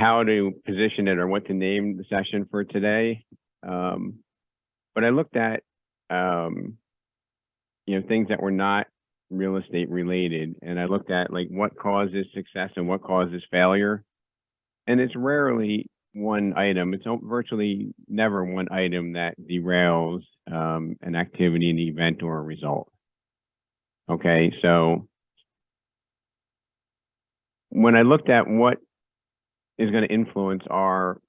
how to position it or what to name the session for today. But I looked at, things that were not real estate related. And I looked at like what causes success and what causes failure. And it's rarely one item. It's virtually never one item that derails an activity, an event, or a result. Okay, so when I looked at what is going to influence our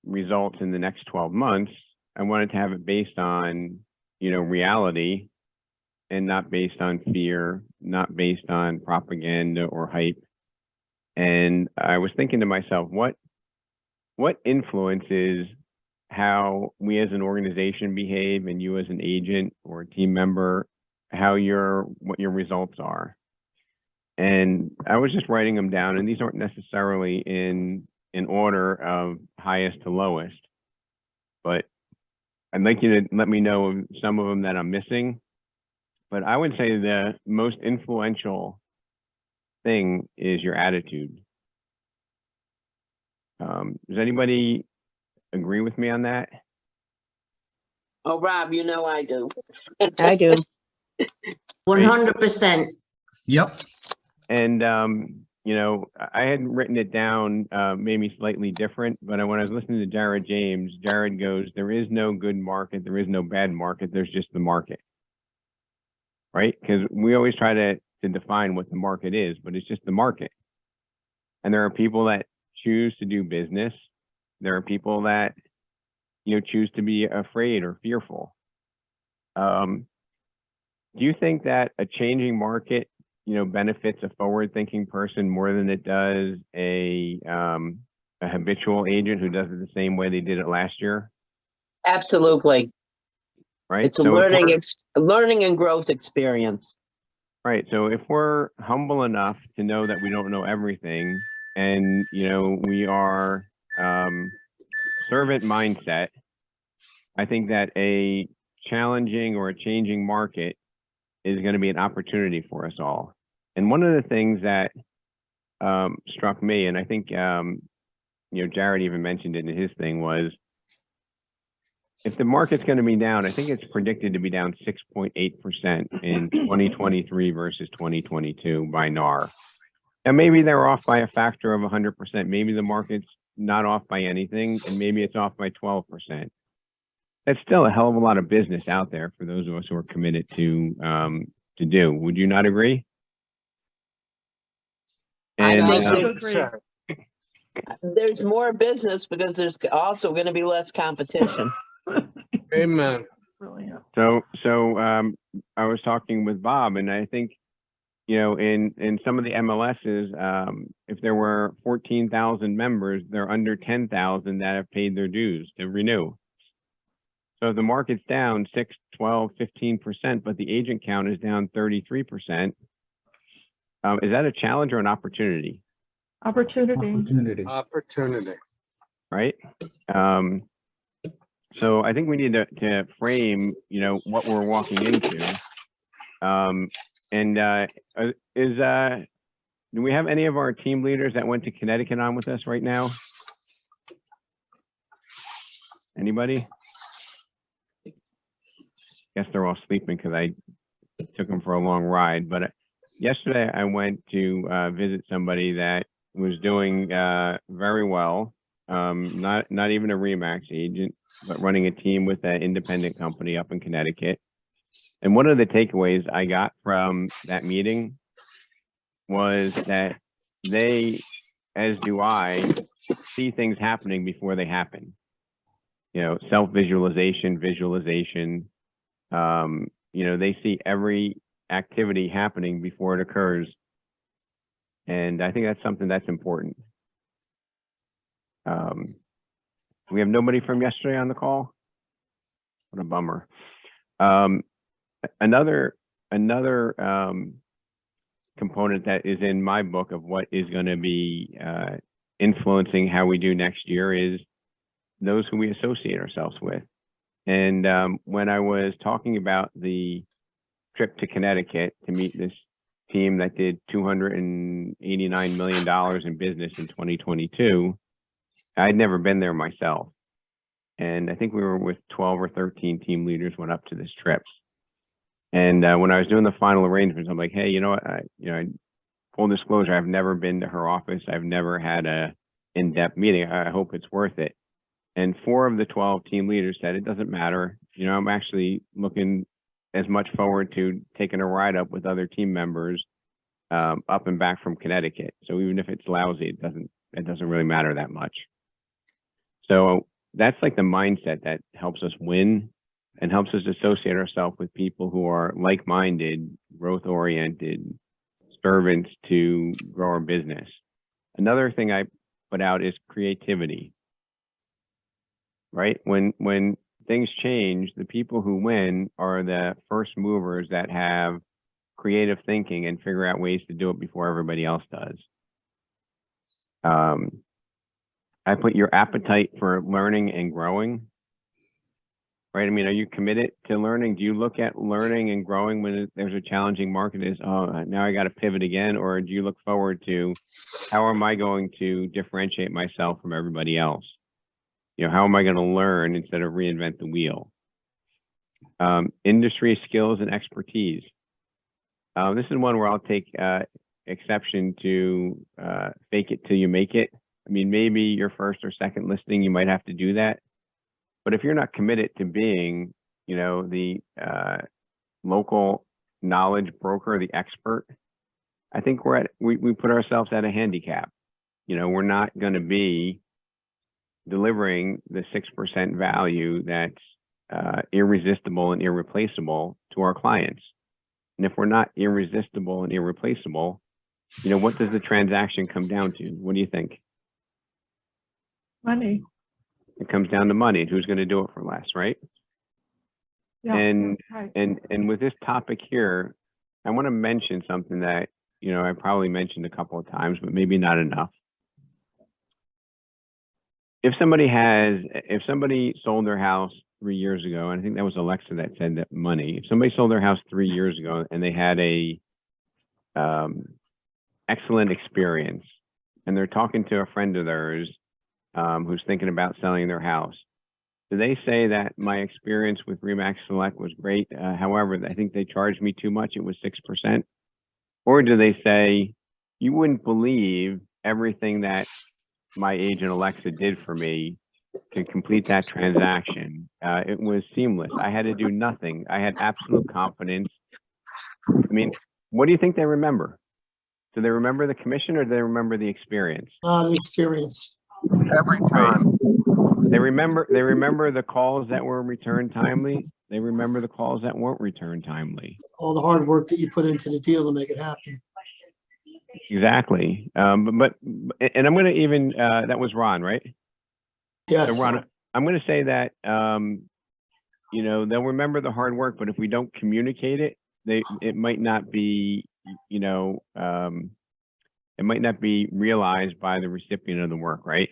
results in the next 12 months, I wanted to have it based on, reality and not based on fear, not based on propaganda or hype. And I was thinking to myself, what influences how we as an organization behave and you as an agent or a team member, what your results are. And I was just writing them down, and these aren't necessarily in order of highest to lowest, but I'd like you to let me know some of them that I'm missing. But I would say the most influential thing is your attitude. Does anybody agree with me on that? Oh, Rob, I do. I do. 100%. Yep. And, I had written it down maybe slightly different, but when I was listening to Jared James, Jared goes, there is no good market, there is no bad market, there's just the market. Right? Because we always try to define what the market is, but it's just the market. And there are people that choose to do business. There are people that, choose to be afraid or fearful. Do you think that a changing market, benefits a forward-thinking person more than it does a habitual agent who does it the same way they did it last year? Absolutely. Right. It's a learning and growth experience. Right. So if we're humble enough to know that we don't know everything, and we are servant mindset, I think that a challenging or a changing market is going to be an opportunity for us all. And one of the things that struck me, and I think Jared even mentioned it in his thing, was if the market's going to be down, I think it's predicted to be down 6.8% in 2023 versus 2022 by NAR. And maybe they're off by a factor of 100%. Maybe the market's not off by anything, and maybe it's off by 12%. That's still a hell of a lot of business out there for those of us who are committed to do. Would you not agree? And, I think there's more business because there's also going to be less competition. Amen. So I was talking with Bob, and I think, in some of the MLSs, if there were 14,000 members, there are under 10,000 that have paid their dues to renew. So if the market's down 6, 12, 15%, but the agent count is down 33%, is that a challenge or an opportunity? Opportunity. Opportunity. Right? So I think we need to frame, what we're walking into. Do we have any of our team leaders that went to Connecticut on with us right now? Anybody? Guess they're all sleeping because I took them for a long ride. But yesterday I went to visit somebody that was doing very well. Not even a Remax agent, but running a team with an independent company up in Connecticut. And one of the takeaways I got from that meeting was that they, as do I, see things happening before they happen. Self-visualization, visualization. They see every activity happening before it occurs. And I think that's something that's important. We have nobody from yesterday on the call. What a bummer. Another component that is in my book of what is going to be influencing how we do next year is those who we associate ourselves with. And when I was talking about the trip to Connecticut to meet this team that did $289 million in business in 2022, I'd never been there myself. And I think we were with 12 or 13 team leaders went up to this trip. And when I was doing the final arrangements, I'm like, hey, you know what? Full disclosure, I've never been to her office. I've never had a in-depth meeting. I hope it's worth it. And 4 of the 12 team leaders said, it doesn't matter. You know, I'm actually looking as much forward to taking a ride up with other team members up and back from Connecticut. So even if it's lousy, it doesn't really matter that much. So that's like the mindset that helps us win and helps us associate ourselves with people who are like-minded, growth-oriented, servants to grow our business. Another thing I put out is creativity, right? When things change, the people who win are the first movers that have creative thinking and figure out ways to do it before everybody else does. I put your appetite for learning and growing, right? I mean, are you committed to learning? Do you look at learning and growing when there's a challenging market as, oh, now I got to pivot again? Or do you look forward to, how am I going to differentiate myself from everybody else? You know, how am I going to learn instead of reinvent the wheel? Industry skills and expertise. This is one where I'll take exception to fake it till you make it. I mean, maybe your first or second listing, you might have to do that. But if you're not committed to being, you know, the local knowledge broker, the expert, I think we put ourselves at a handicap. You know, we're not going to be delivering the 6% value that's irresistible and irreplaceable to our clients. And if we're not irresistible and irreplaceable, you know, what does the transaction come down to? What do you think? Money. It comes down to money. Who's going to do it for less, right? Yeah. And Right. and with this topic here, I want to mention something that, you know, I probably mentioned a couple of times, but maybe not enough. If somebody sold their house 3 years ago, and I think that was Alexa that said that money, if somebody sold their house 3 years ago and they had a excellent experience and they're talking to a friend of theirs who's thinking about selling their house, do they say that my experience with Remax Select was great? However, I think they charged me too much. It was 6%. Or do they say, you wouldn't believe everything that my agent Alexa did for me to complete that transaction. It was seamless. I had to do nothing. I had absolute confidence. I mean, what do you think they remember? Do they remember the commission or do they remember the experience? The experience. Every time. They remember the calls that were returned timely. They remember the calls that weren't returned timely. All the hard work that you put into the deal to make it happen. Exactly. But I'm going to even, that was Ron, right? Yes. So Ron, I'm going to say that, you know, they'll remember the hard work, but if we don't communicate it, it might not be, you know, it might not be realized by the recipient of the work, right?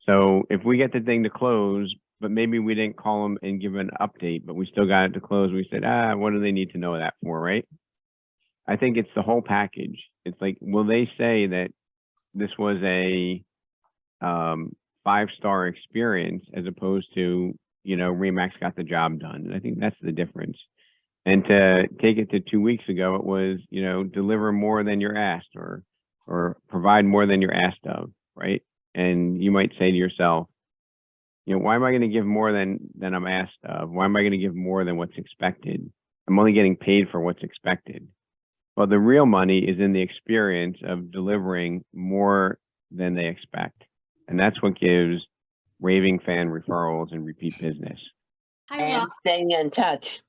So if we get the thing to close, but maybe we didn't call them and give an update, but we still got it to close, we said, what do they need to know that for, right? I think it's the whole package. It's like, will they say that this was a 5-star experience as opposed to, you know, Remax got the job done? And I think that's the difference. And to take it to 2 weeks ago, it was, you know, deliver more than you're asked or provide more than you're asked of, right? And you might say to yourself, you know, why am I going to give more than I'm asked of? Why am I going to give more than what's expected? I'm only getting paid for what's expected. Well, the real money is in the experience of delivering more than they expect. And that's what gives raving fan referrals and repeat business. Hi, And Rob. staying in touch.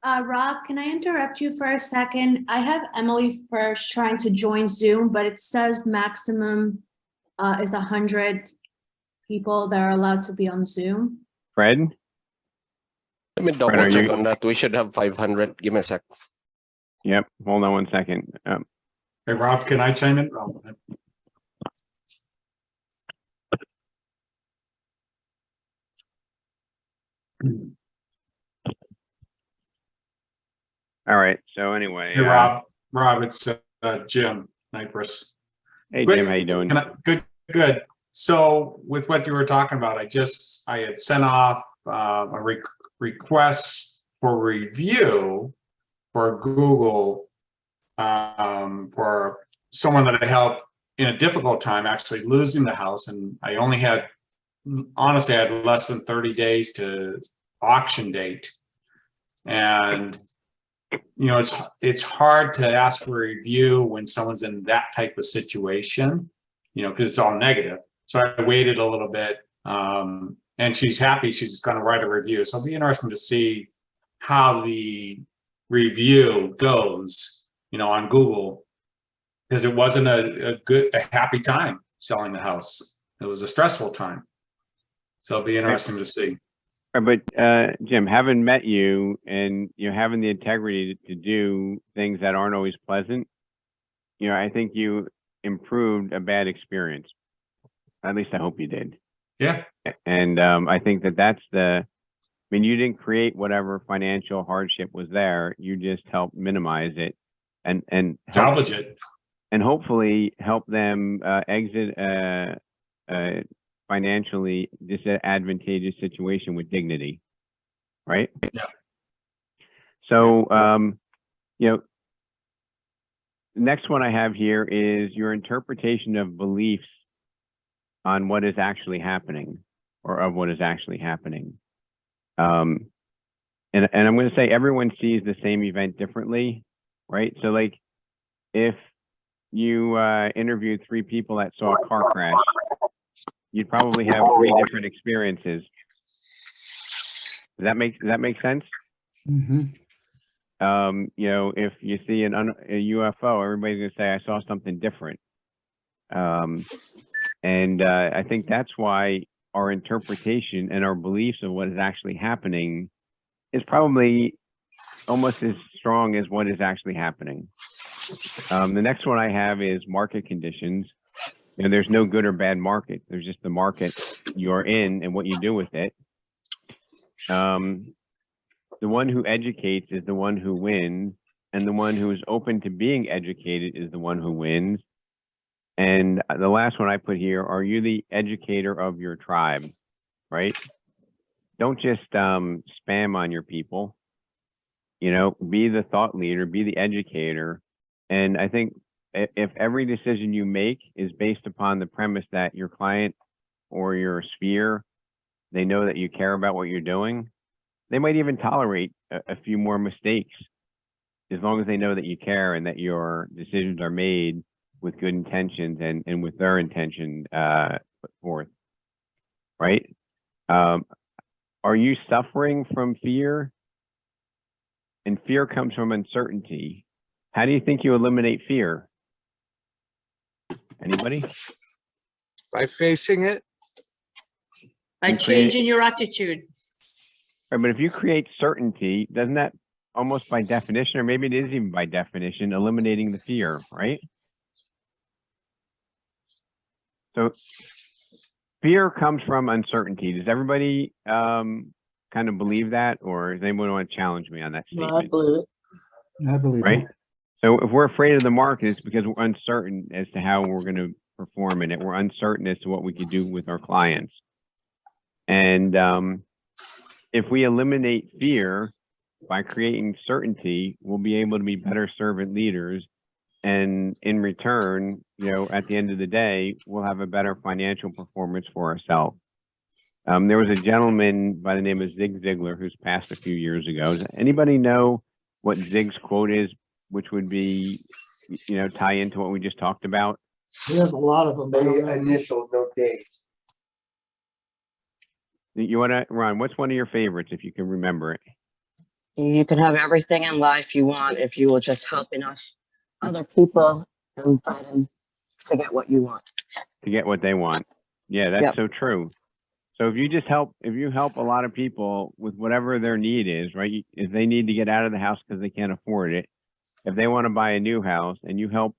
Rob, can I interrupt you for a second? I have Emily first trying to join Zoom, but it says maximum is 100 people that are allowed to be on Zoom. Fred? Let me Fred, double are check you- on that. We should have 500. Give me a sec. Yep. Hold on one second. Hey, Rob, can I chime in? All right. So anyway, Hey, Rob, it's Jim Nyquist. hey Great. Jim, how you doing? Good. So with what you were talking about, I had sent off a request for review for Google for someone that I helped in a difficult time, actually losing the house. And I only had, honestly, I had less than 30 days to auction date. And, you know, it's hard to ask for a review when someone's in that type of situation, you know, because it's all negative. So I waited a little bit, and she's happy. She's going to write a review. So it'll be interesting to see how the review goes, you know, on Google, because it wasn't a happy time selling the house. It was a stressful time. So it'll be interesting to see. But Jim, having met you and you know having the integrity to do things that aren't always pleasant, you know, I think you improved a bad experience. At least I hope you did. Yeah. And I think that's I mean, you didn't create whatever financial hardship was there. You just helped minimize it and Salvage it. and hopefully help them exit financially disadvantageous situation with dignity, right? Yeah. So, you know, the next one I have here is your interpretation of beliefs on what is actually happening, or of what is actually happening. And I'm going to say everyone sees the same event differently, right? So like if you interviewed 3 people that saw a car crash, you'd probably have 3 different experiences. Does that make sense? Mm-hmm. You know, if you see a UFO, everybody's gonna say, I saw something different. And I think that's why our interpretation and our beliefs of what is actually happening is probably almost as strong as what is actually happening. The next one I have is market conditions. You know, there's no good or bad market. There's just the market you're in and what you do with it. The one who educates is the one who wins, and the one who is open to being educated is the one who wins. And the last one I put here, are you the educator of your tribe, right? Don't just spam on your people, you know, be the thought leader, be the educator. And I think if every decision you make is based upon the premise that your client or your sphere, they know that you care about what you're doing, they might even tolerate a few more mistakes as long as they know that you care and that your decisions are made with good intentions and with their intention put forth, right? Are you suffering from fear? And fear comes from uncertainty. How do you think you eliminate fear? Anybody? By facing it. By You create- changing your attitude. Right, but if you create certainty, doesn't that almost by definition, or maybe it is even by definition, eliminating the fear, right? So fear comes from uncertainty. Does everybody kind of believe that, or does anyone want to challenge me on that No, I statement? believe it. I believe Right? So if we're afraid of the market, it's because we're uncertain as to how we're going to perform in it. We're uncertain as to what we could do with our clients. And if we eliminate fear by creating certainty, we'll be able to be better servant leaders. And in return, you know, at the end of the day, we'll have a better financial performance for ourselves. There was a gentleman by the name of Zig Ziglar who's passed a few years ago. Does anybody know what Zig's quote is, which would be, you know, tie into what we just talked about? He has a lot of them. I don't know. initial, no date. You want to, Ron, what's one of your favorites, if you can remember it? You can have everything in life you want if you will just help enough other people and for them to get what you want. To get what they want. Yeah, that's Yep. so true. So if you just help, if you help a lot of people with whatever their need is, right? If they need to get out of the house because they can't afford it, if they want to buy a new house and you help,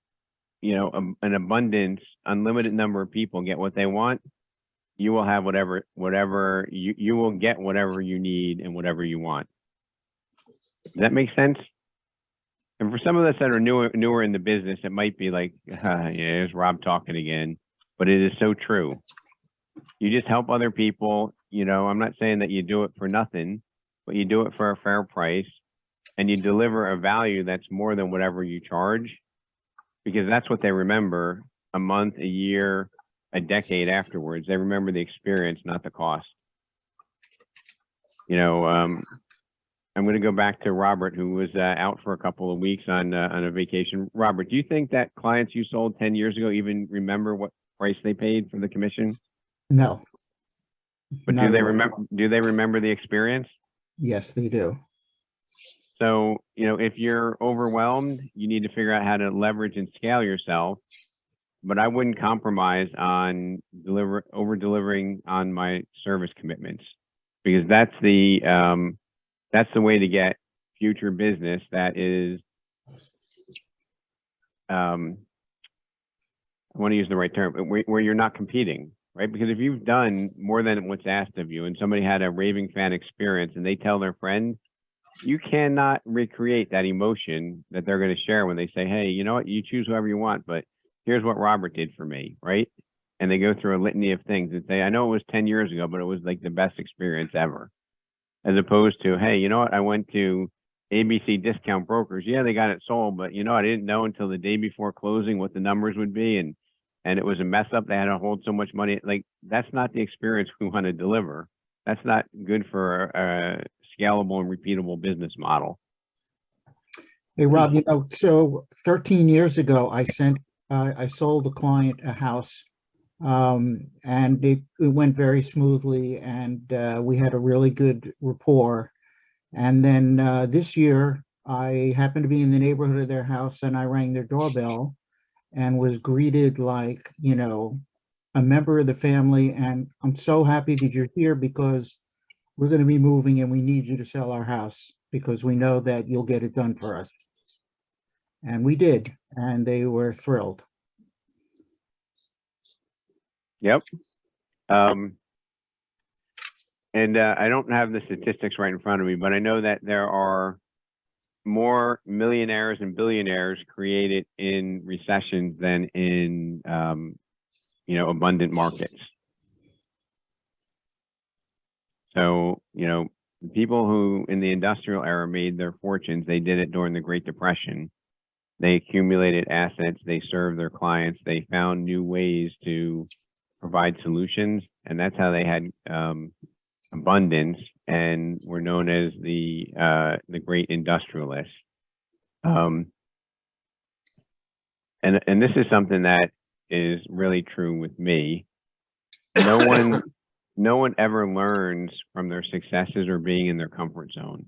you know, an abundance, unlimited number of people get what they want, you will have whatever you will get whatever you need and whatever you want. Does that make sense? And for some of us that are newer in the business, it might be like, yeah, there's Rob talking again, but it is so true. you just help other people. You know, I'm not saying that you do it for nothing, but you do it for a fair price and you deliver a value that's more than whatever you charge, because that's what they remember a month, a year, a decade afterwards. They remember the experience, not the cost. You know, I'm going to go back to Robert, who was out for a couple of weeks on a vacation. Robert, do you think that clients you sold 10 years ago even remember what price they paid for the commission? No. But Not do they at all. remember? Do they remember the experience? Yes, they do. So, you know, if you're overwhelmed, you need to figure out how to leverage and scale yourself. But I wouldn't compromise on over delivering on my service commitments, because that's the way to get future business that is, I want to use the right term, where you're not competing, right? Because if you've done more than what's asked of you and somebody had a raving fan experience and they tell their friend, you cannot recreate that emotion that they're going to share when they say, hey, you know what, you choose whoever you want, but here's what Robert did for me, right? And they go through a litany of things and say, I know it was 10 years ago, but it was like the best experience ever. As opposed to, hey, you know what, I went to ABC Discount Brokers. Yeah, they got it sold, but you know, I didn't know until the day before closing what the numbers would be. And it was a mess up. They had to hold so much money. Like, that's not the experience we want to deliver. That's not good for a scalable and repeatable business model. Hey, Rob, you know, so 13 years ago, I sold a client a house, and it went very smoothly, and we had a really good rapport. And then this year, I happened to be in the neighborhood of their house, and I rang their doorbell and was greeted like, you know, a member of the family. And I'm so happy that you're here because we're going to be moving and we need you to sell our house because we know that you'll get it done for us. And we did, and they were thrilled. Yep. And I don't have the statistics right in front of me, but I know that there are more millionaires and billionaires created in recessions than in, you know, abundant markets. So, you know, people who in the industrial era made their fortunes, they did it during the Great Depression. They accumulated assets, they served their clients, they found new ways to provide solutions, and that's how they had abundance, and were known as the great industrialists. And this is something that is really true with me. No one ever learns from their successes or being in their comfort zone.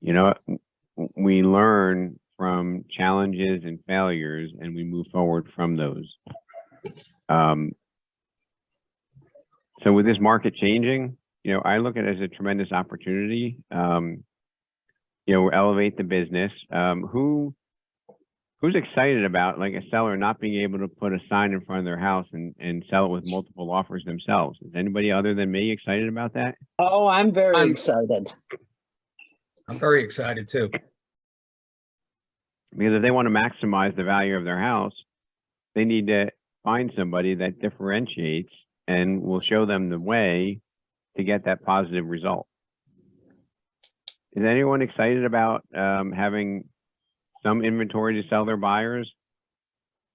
You know, we learn from challenges and failures, and we move forward from those. So with this market changing, you know, I look at it as a tremendous opportunity. You know, elevate the business. Who's excited about, like, a seller not being able to put a sign in front of their house and sell it with multiple offers themselves? Is anybody other than me excited about that? Oh, I'm very excited. I'm very excited too. Because if they want to maximize the value of their house, they need to find somebody that differentiates and will show them the way to get that positive result. Is anyone excited about having some inventory to sell their buyers?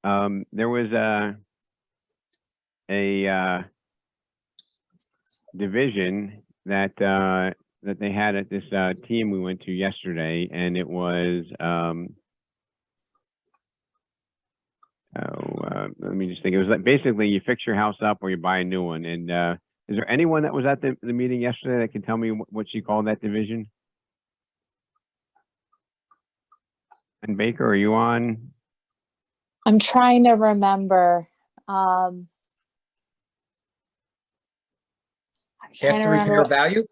There was a division that they had at this team we went to yesterday, and it was let me just think. It was like basically you fix your house up or you buy a new one. And is there anyone that was at the meeting yesterday that can tell me what she called that division? And Baker, are you on? I'm trying to remember. I'm trying to After repair remember. value?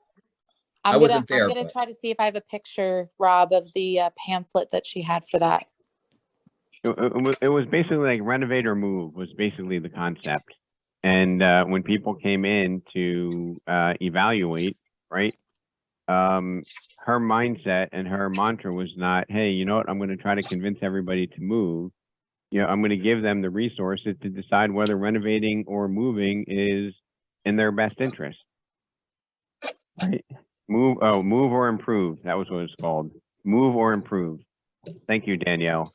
I'm I wasn't there, gonna but- try to see if I have a picture, Rob, of the pamphlet that she had for that. It was basically like renovate or move was basically the concept. And when people came in to evaluate, right, her mindset and her mantra was not, hey, you know what, I'm going to try to convince everybody to move. You know, I'm going to give them the resources to decide whether renovating or moving is in their best interest. Right? Move or improve. That was what it's called. Move or improve. Thank you, Danielle.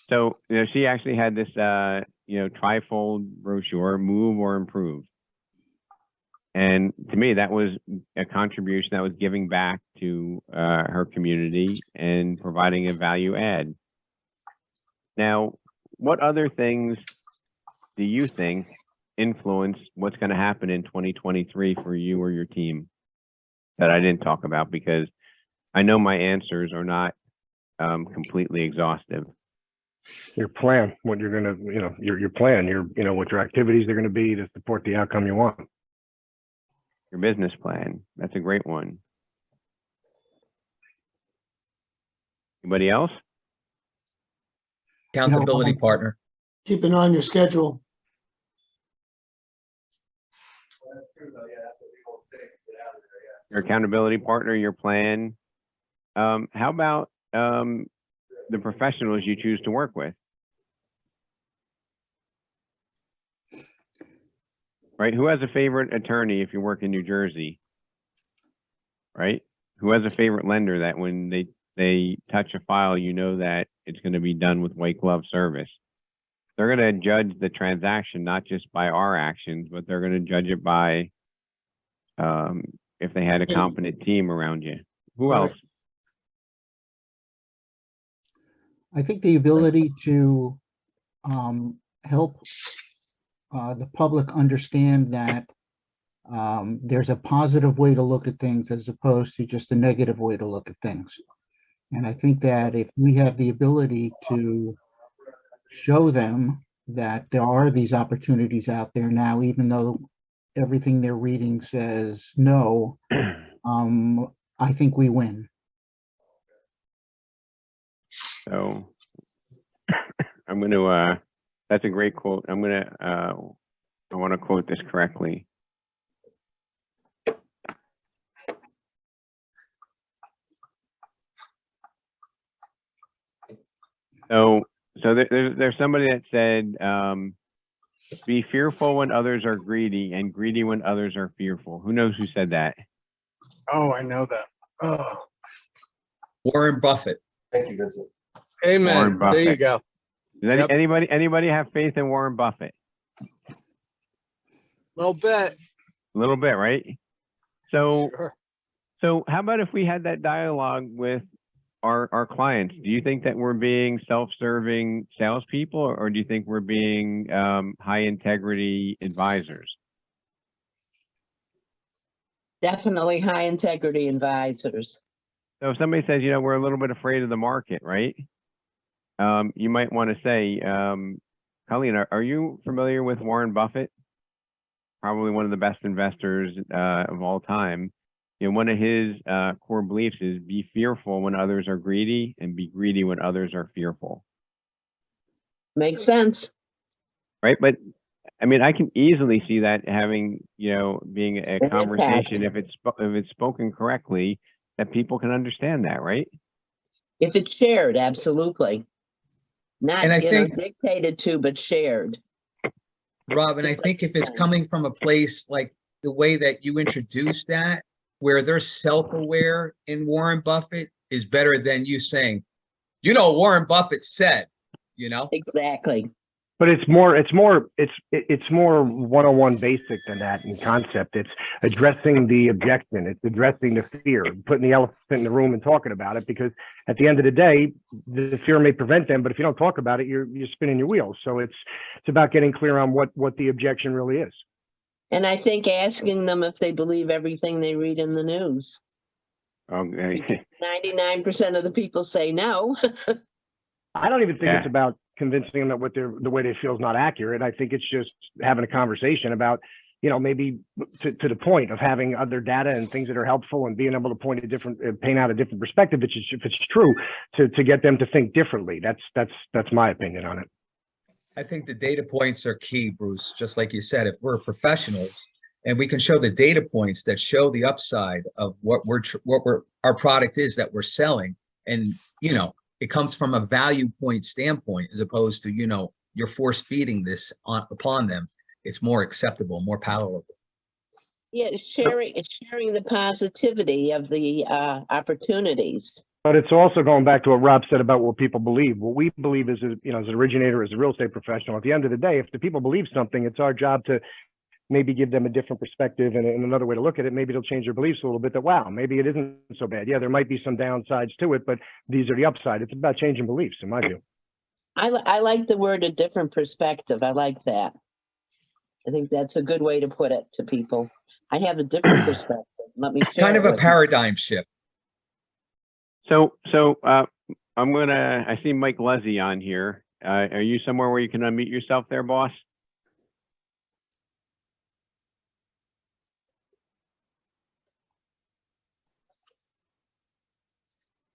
So, she actually had this, trifold brochure, move or improve. And to me, that was a contribution that was giving back to her community and providing a value add. Now, what other things do you think influence what's going to happen in 2023 for you or your team that I didn't talk about? Because I know my answers are not completely exhaustive. Your plan, what you're going to, your plan, what your activities are going to be to support the outcome you want. Your business plan. That's a great one. Anybody else? Accountability partner. Keep it on your schedule. Your accountability partner, your plan. How about the professionals you choose to work with? Right? Who has a favorite attorney if you work in New Jersey? Right? Who has a favorite lender that when they touch a file, you know that it's going to be done with white glove service? They're going to judge the transaction not just by our actions, but they're going to judge it by if they had a competent team around you. Who else? I think the ability to help the public understand that there's a positive way to look at things as opposed to just a negative way to look at things. And I think that if we have the ability to show them that there are these opportunities out there now, even though everything they're reading says no, I think we win. So I'm going to, that's a great quote. I'm going to, I want to quote this correctly. So there's somebody that said, be fearful when others are greedy and greedy when others are fearful. Who knows who said that? Oh, I know that. Oh, Warren Buffett. thank you, Vincent. Warren Amen. There you Buffett. go. Does anybody have faith in Warren Buffett? Little bit. A little bit, right? So, Sure. so how about if we had that dialogue with our clients? Do you think that we're being self-serving salespeople, or do you think we're being high integrity advisors? Definitely high integrity advisors. So if somebody says, we're a little bit afraid of the market, right? You might want to say, Colleen, are you familiar with Warren Buffett? Probably one of the best investors of all time. One of his core beliefs is be fearful when others are greedy and be greedy when others are fearful. Makes sense. Right? But I mean, I can easily see that having, being a An conversation, impact. if it's spoken correctly, that people can understand that, right? If it's shared, absolutely. Not, And I think- dictated to, but shared. Rob, and I think if it's coming from a place like the way that you introduced that, where they're self-aware in Warren Buffett, is better than you saying, Warren Buffett said, Exactly. But it's more one-on-one basic than that in concept. It's addressing the objection. It's addressing the fear, putting the elephant in the room and talking about it, because at the end of the day, the fear may prevent them, but if you don't talk about it, you're spinning your wheels. So it's about getting clear on what the objection really is. And I think asking them if they believe everything they read in the news. Okay. 99% of the people say no. I don't even think Yeah. it's about convincing them that the way they feel is not accurate. I think it's just having a conversation about, maybe to the point of having other data and things that are helpful and being able to paint out a different perspective, if it's true, to get them to think differently. That's my opinion on it. I think the data points are key, Bruce. Just like you said, if we're professionals and we can show the data points that show the upside of what our product is that we're selling, and it comes from a value point standpoint as opposed to you're force feeding this upon them. it's more acceptable, more palatable. Yeah, sharing the positivity of the opportunities. But it's also going back to what Rob said about what people believe. What we believe is, you know, as an originator, as a real estate professional, at the end of the day, if the people believe something, it's our job to maybe give them a different perspective and another way to look at it. Maybe it'll change their beliefs a little bit that, wow, maybe it isn't so bad. Yeah, there might be some downsides to it, but these are the upside. It's about changing beliefs, in my view. I like the word a different perspective. I like that. I think that's a good way to put it to people. I have a different perspective. Let me share Kind of it a with you. paradigm shift. So I see Mike Leslie on here. Are you somewhere where you can unmute yourself there, boss?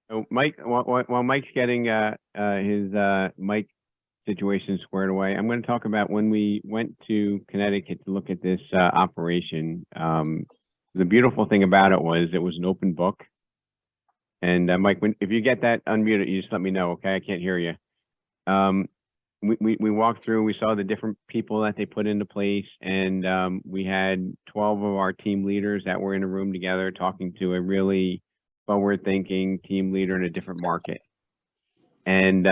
So Mike, while Mike's getting his mic situation squared away, I'm going to talk about when we went to Connecticut to look at this operation. The beautiful thing about it was an open book. And Mike, if you get that unmuted, you just let me know, okay? I can't hear you. We walked through, we saw the different people that they put into place, and we had 12 of our team leaders that were in a room together talking to a really forward-thinking team leader in a different market. And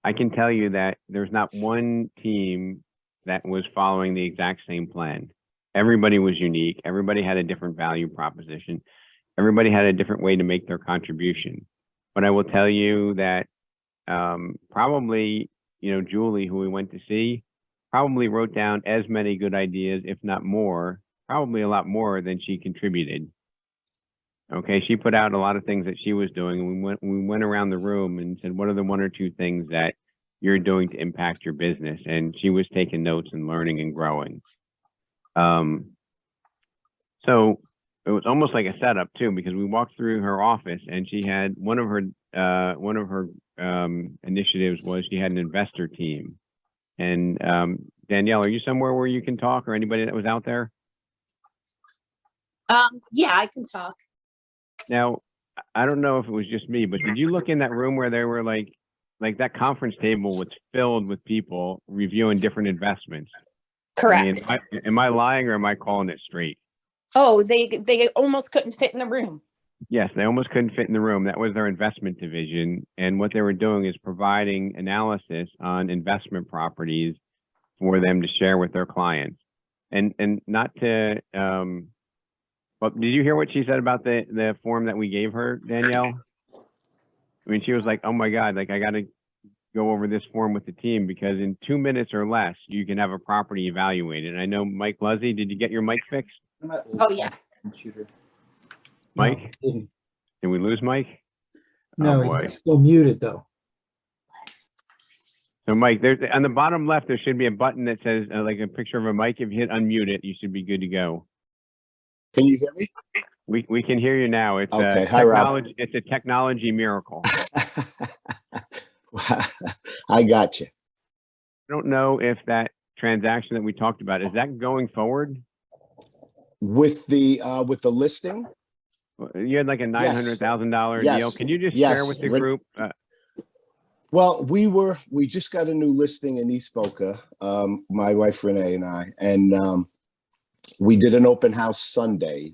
I can tell you that there's not one team that was following the exact same plan. Everybody was unique. Everybody had a different value proposition. Everybody had a different way to make their contribution. But I will tell you that probably, you know, Julie, who we went to see, probably wrote down as many good ideas, if not more, probably a lot more than she contributed. Okay, she put out a lot of things that she was doing, and we went around the room and said, what are the one or two things that you're doing to impact your business? And she was taking notes and learning and growing. So it was almost like a setup too, because we walked through her office and she had one of her initiatives was she had an investor team. And Danielle, are you somewhere where you can talk, or anybody that was out there? Yeah, I can talk. Now, I don't know if it was just me, but did you look in that room where they were like that conference table was filled with people reviewing different investments? Correct. I mean, am I lying or am I calling it straight? Oh, they almost couldn't fit in the room. Yes, they almost couldn't fit in the room. That was their investment division. And what they were doing is providing analysis on investment properties for them to share with their clients. And not to, but did you hear what she said about the form that we gave her, Danielle? I mean, she was like, oh my God, like I got to go over this form with the team, because in 2 minutes or less, you can have a property evaluated. And I know Mike Leslie, did you get your mic fixed? Oh, yes. Mike? Did we lose Mike? No, Oh, boy. he's still muted though. So Mike, there's on the bottom left, there should be a button that says like a picture of a mic. If you hit unmute it, you should be good to go. Can you hear me? We can hear you now. It's Okay. Hi, Rob. It's a technology miracle. I got you. I don't know if that transaction that we talked about, is that going forward? With the listing? You had like a $900,000 Yes. deal. Can you just Yes. share with the group? Well, we just got a new listing in East Boca, my wife Renee and I, and we did an open house Sunday,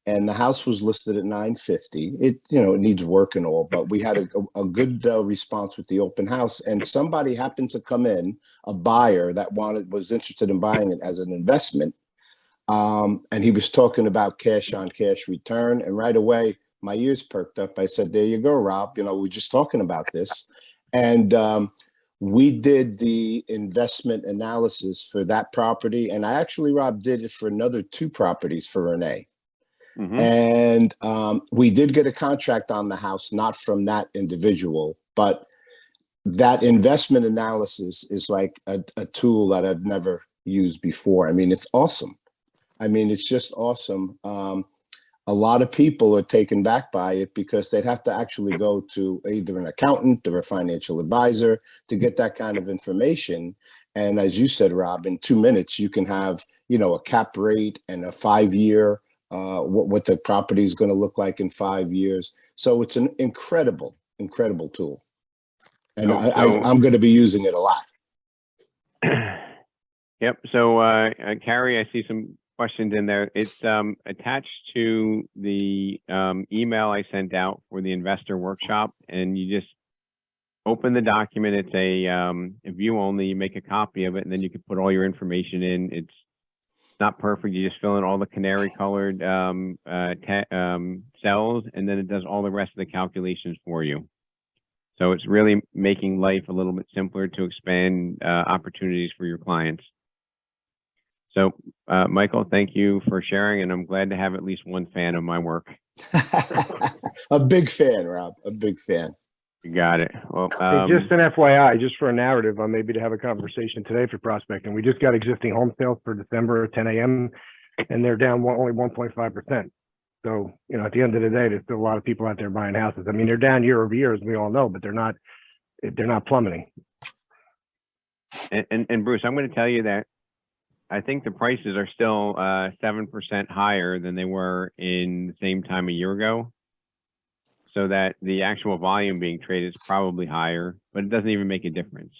and the house was listed at $950. It needs work and all, but we had a good response with the open house, and somebody happened to come in, a buyer that was interested in buying it as an investment. And he was talking about cash on cash return, and right away my ears perked up. I said, there you go, Rob. We're just talking about this. And we did the investment analysis for that property. And I actually, Rob, did it for another 2 properties for Renee. Mm-hmm. And we did get a contract on the house, not from that individual, but that investment analysis is like a tool that I've never used before. I mean, it's awesome. I mean, it's just awesome. A lot of people are taken back by it because they'd have to actually go to either an accountant or a financial advisor to get that kind of information. And as you said, Rob, in 2 minutes, you can have, a cap rate and a 5-year, what the property is going to look like in 5 years. So it's an incredible, incredible tool. And I'm going to be using it a lot. Yep. So, Carrie, I see some questions in there. It's attached to the email I sent out for the investor workshop, and you just open the document. It's a view only. You make a copy of it, and then you can put all your information in. It's not perfect. You just fill in all the canary colored cells, and then it does all the rest of the calculations for you. So it's really making life a little bit simpler to expand opportunities for your clients. So, Michael, thank you for sharing, and I'm glad to have at least one fan of my work. A big fan, Rob. A big fan. You got it. Well, Hey, just an FYI, just for a narrative, maybe to have a conversation today for prospecting. We just got existing home sales for December at 10 a.m. and they're down only 1.5%. So, you know, at the end of the day, there's still a lot of people out there buying houses. I mean, they're down year over year, as we all know, but they're not plummeting. And Bruce, I'm going to tell you that I think the prices are still 7% higher than they were in the same time a year ago. So that the actual volume being traded is probably higher, but it doesn't even make a difference.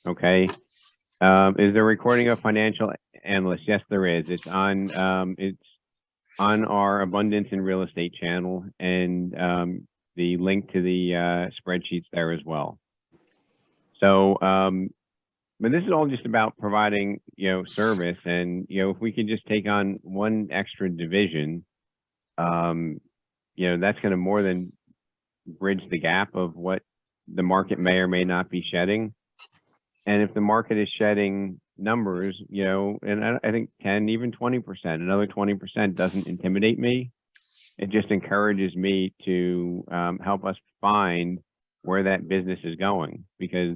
Okay. Is there a recording of financial analyst? Yes, there is. It's on our Abundance in Real Estate channel, and the link to the spreadsheets there as well. So, but this is all just about providing, you know, service, and, you know, if we could just take on one extra division, you know, that's going to more than bridge the gap of what the market may or may not be shedding. And if the market is shedding numbers, you know, and I think 10, even 20%, another 20% doesn't intimidate me. It just encourages me to help us find where that business is going, because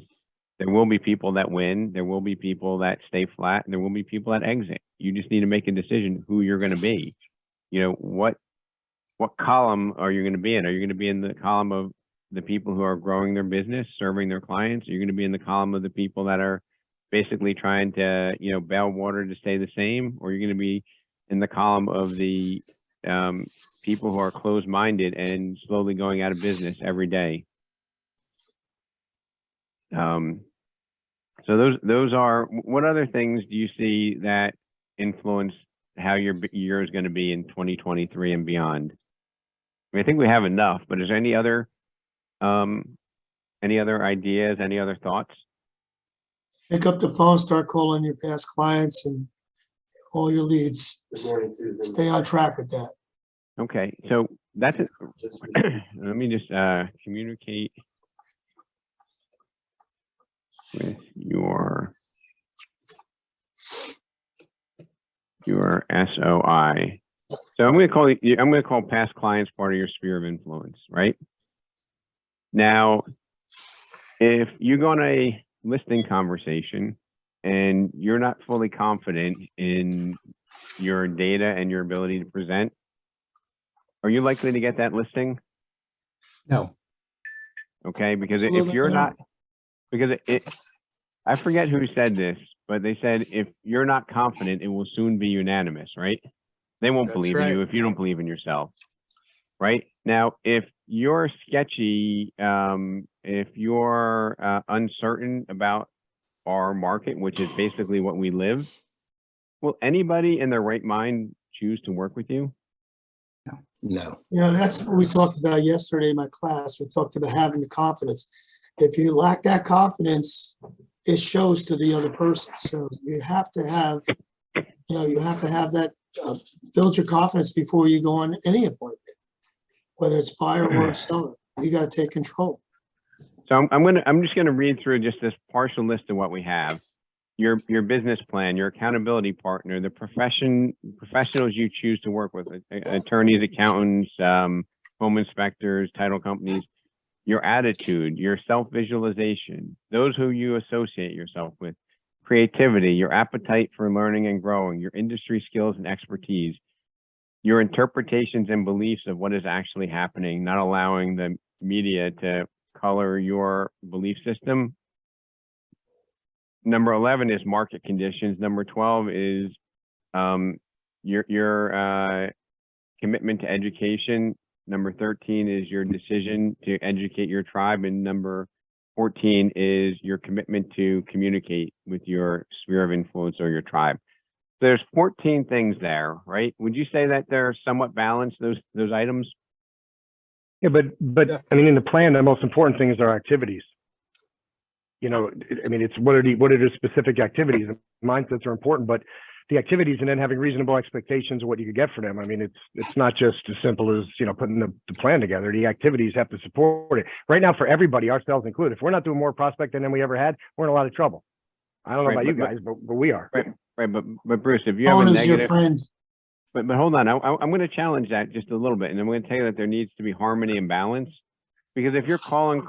there will be people that win, there will be people that stay flat, and there will be people that exit. You just need to make a decision who you're going to be. You know, what column are you going to be in? Are you going to be in the column of the people who are growing their business, serving their clients? Are you going to be in the column of the people that are basically trying to, you know, bail water to stay the same? Or are you going to be in the column of the people who are closed-minded and slowly going out of business every day? So those are, what other things do you see that influence how your year is going to be in 2023 and beyond? I think we have enough, but is there any other ideas, any other thoughts? Pick up the phone, start calling your past clients and all your leads. Stay on track with that. Okay, so that's it. Let me just communicate with your SOI. So I'm going to call past clients part of your sphere of influence, right? Now, if you go on a listing conversation and you're not fully confident in your data and your ability to present, are you likely to get that listing? No. Okay, because if you're not, because I forget who said this, but they said if you're not confident, it will soon be unanimous, right? They won't believe in you if you don't believe in yourself, right? Now, if you're sketchy, if you're uncertain about our market, which is basically what we live, will anybody in their right mind choose to work with you? No. You know, that's what we talked about yesterday in my class. We talked about having the confidence. If you lack that confidence, it shows to the other person. So you have to have, you have to have that, build your confidence before you go on any appointment, whether it's buyer or seller. You got to take control. So I'm just gonna read through just this partial list of what we have. Your business plan, your accountability partner, the professionals you choose to work with, attorneys, accountants, home inspectors, title companies, your attitude, your self-visualization, those who you associate yourself with, creativity, your appetite for learning and growing, your industry skills and expertise, your interpretations and beliefs of what is actually happening, not allowing the media to color your belief system. Number 11 is market conditions. Number 12 is your commitment to education. Number 13 is your decision to educate your tribe. And number 14 is your commitment to communicate with your sphere of influence or your tribe. There's 14 things there, right? Would you say that they're somewhat balanced, those items? Yeah, but I mean, in the plan, the most important thing is our activities. You know, I mean, it's what are the specific activities? Mindsets are important, but the activities and then having reasonable expectations of what you could get for them. I mean, it's not just as simple as, you know, putting the plan together. The activities have to support it. Right now, for everybody, ourselves included, if we're not doing more prospecting than we ever had, we're in a lot of trouble. I don't know about you guys, but we are. Right, but Bruce, if you have a Phone is your negative, friend. but hold on, I'm going to challenge that just a little bit, and I'm going to tell you that there needs to be harmony and balance. Because if you're calling,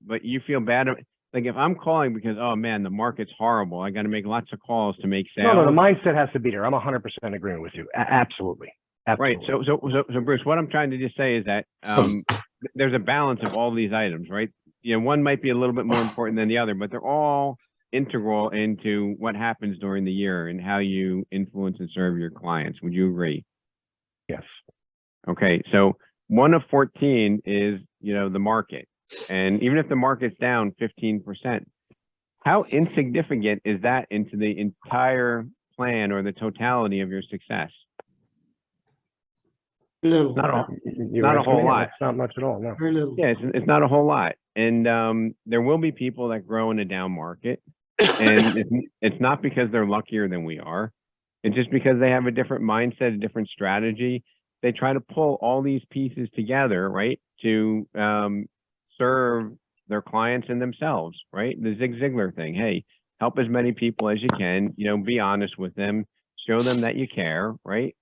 but you feel bad, like if I'm calling because, oh man, the market's horrible, I got to make lots of calls to make sales. No, the mindset has to be there. I'm 100% agreeing with you. Absolutely. Right. So Bruce, what I'm trying to just say is that there's a balance of all these items, right? You know, one might be a little bit more important than the other, but they're all integral into what happens during the year and how you influence and serve your clients. Would you agree? Yes. Okay. So one of 14 is, you know, the market. And even if the market's down 15%, how insignificant is that into the entire plan or the totality of your success? Little. Not a Not whole lot. It's not much at all. No. Very little. Yeah, it's not a whole lot. And there will be people that grow in a down market. And it's not because they're luckier than we are. It's just because they have a different mindset, a different strategy. They try to pull all these pieces together, right, to serve their clients and themselves, right? The Zig Ziglar thing. Hey, help as many people as you can, you know, be honest with them, show them that you care, right?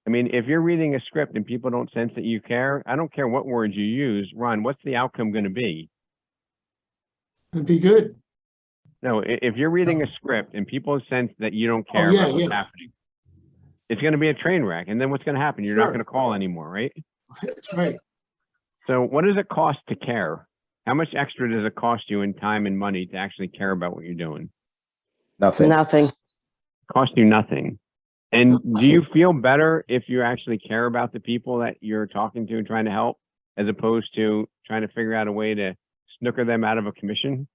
I mean, if you're reading a script and people don't sense that you care, I don't care what words you use, Ron, what's the outcome going to be? It'd be good. No, if you're reading a script and people sense that you don't care yeah, about what's yeah. happening, it's going to be a train wreck. And then what's going to happen? You're not Sure. going to call anymore, right? That's right. So what does it cost to care? How much extra does it cost you in time and money to actually care about what you're doing? Nothing. Nothing. Cost you nothing. And do you feel better if you actually care about the people that you're talking to and trying to help, as opposed to trying to figure out a way to snooker them out of a commission?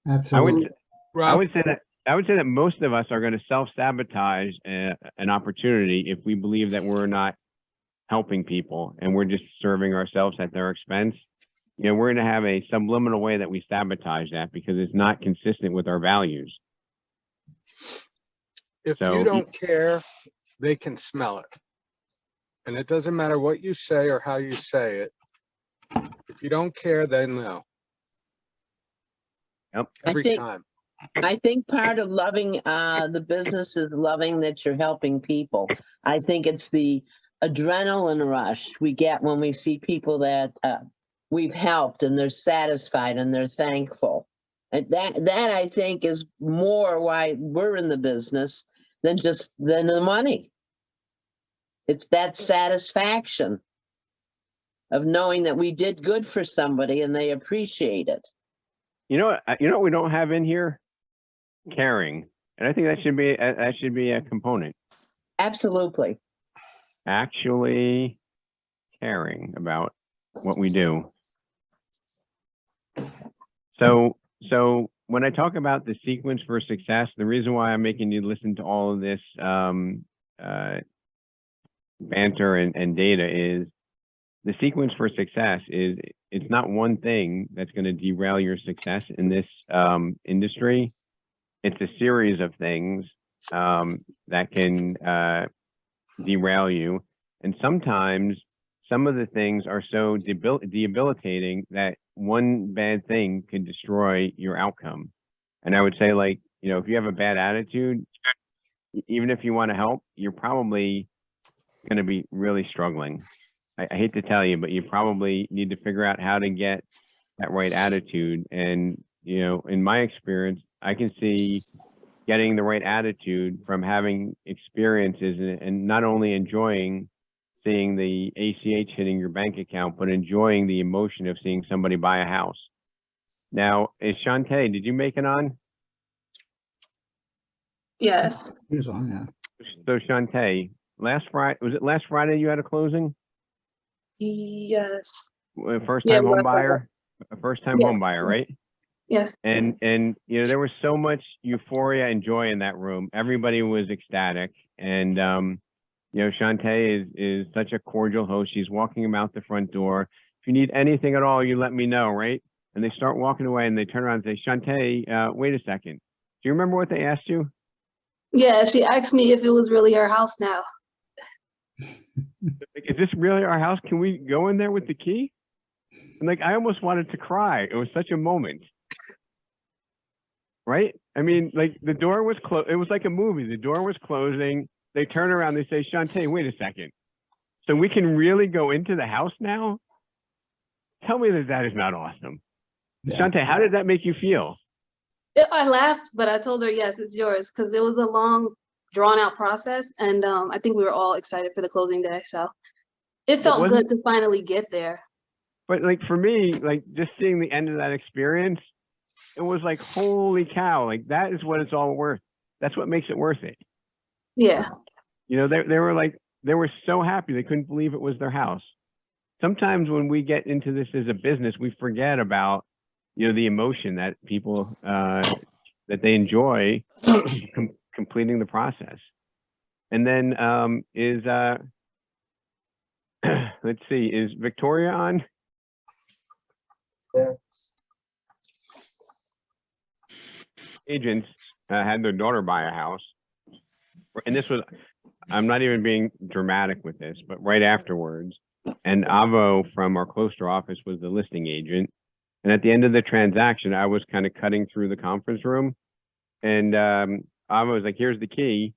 Absolutely. I would say that most of us are going to self-sabotage an opportunity if we believe that we're not helping people and we're just serving ourselves at their expense. You know, we're going to have a subliminal way that we sabotage that because it's not consistent with our values. If So you don't care, they can smell it. And it doesn't matter what you say or how you say it. If you don't care, they know. Yep. Every time. I think part of loving the business is loving that you're helping people. I think it's the adrenaline rush we get when we see people that we've helped and they're satisfied and they're thankful. And that I think is more why we're in the business than the money. It's that satisfaction of knowing that we did good for somebody and they appreciate it. You know what we don't have in here? Caring. And I think that should be a component. Absolutely. Actually caring about what we do. So when I talk about the sequence for success, the reason why I'm making you listen to all of this banter and data is the sequence for success is it's not one thing that's going to derail your success in this industry. It's a series of things that can derail you. And sometimes some of the things are so debilitating that one bad thing can destroy your outcome. And I would say, like, you know, if you have a bad attitude, even if you want to help, you're probably going to be really struggling. I hate to tell you, but you probably need to figure out how to get that right attitude. And, you know, in my experience, I can see getting the right attitude from having experiences and not only enjoying seeing the ACH hitting your bank account, but enjoying the emotion of seeing somebody buy a house. Now, is Shantae, did you make it on? Yes. He was on, yeah. So Shantae, last Friday, was it last Friday you had a closing? Yes. first Yeah, time home rough weather. buyer, a first time Yes. home buyer, right? Yes. And you know, there was so much euphoria and joy in that room. Everybody was ecstatic. And you know, Shantae is such a cordial host. She's walking them out the front door. If you need anything at all, you let me know, right? And they start walking away and they turn around and say, Shantae, wait a second. Do you remember what they asked you? Yeah, she asked me if it was really our house now. Like, is this really our house? Can we go in there with the key? And like, I almost wanted to cry. It was such a moment. Right? I mean, like the door was closed. It was like a movie. The door was closing. They turn around. They say, Shantae, wait a second. So we can really go into the house now? Tell me that that is not awesome. Yeah. Shantae, how did that make you feel? I laughed, but I told her, yes, it's yours, because it was a long, drawn out process. And I think we were all excited for the closing day. So it felt wasn't- good to finally get there. But like for me, like just seeing the end of that experience, it was like, holy cow, like that is what it's all worth. That's what makes it worth it. Yeah. You know, they were like, they were so happy. They couldn't believe it was their house. Sometimes when we get into this as a business, we forget about, you know, the emotion that people, that they enjoy completing the process. And then let's see, is Victoria on? Yeah. Agents had their daughter buy a house. And this was, I'm not even being dramatic with this, but right afterwards, and Avo from our Closter office was the listing agent. And at the end of the transaction, I was kind of cutting through the conference room. And Avo was like, here's the key.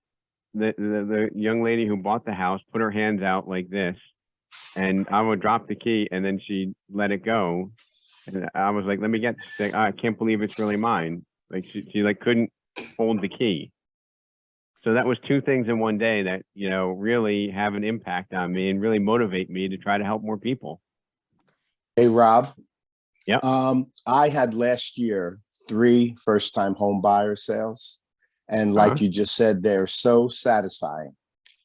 The young lady who bought the house put her hands out like this. And Avo dropped the key and then she let it go. And I was like, let me get this. Like, I can't believe it's really mine. Like she like couldn't hold the key. So that was two things in one day that, you know, really have an impact on me and really motivate me to try to help more people. Hey, Rob. Yep. I had last year 3 first-time home buyer sales. And like you just said, they're so satisfying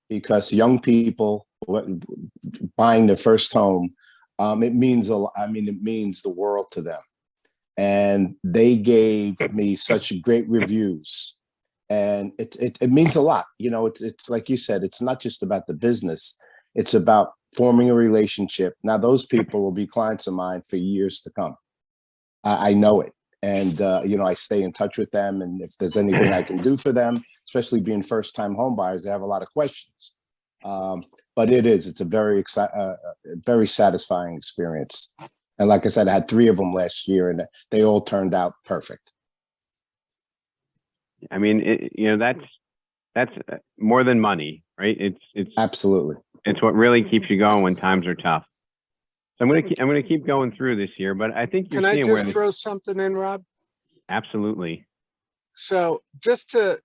because young people buying their first home, it means a lot. I mean, it means the world to them. And they gave me such great reviews. And it means a lot. You know, it's like you said, it's not just about the business. It's about forming a relationship. Now, those people will be clients of mine for years to come. I know it. And, you know, I stay in touch with them. And if there's anything I can do for them, especially being first-time home buyers, they have a lot of questions. But it's a very satisfying experience. And like I said, I had 3 of them last year and they all turned out perfect. I mean, you know, that's more than money, right? It's absolutely. It's what really keeps you going when times are tough. So I'm gonna keep going through this here, but I think you're Can I seeing where just throw something in, Rob? Absolutely. So just to,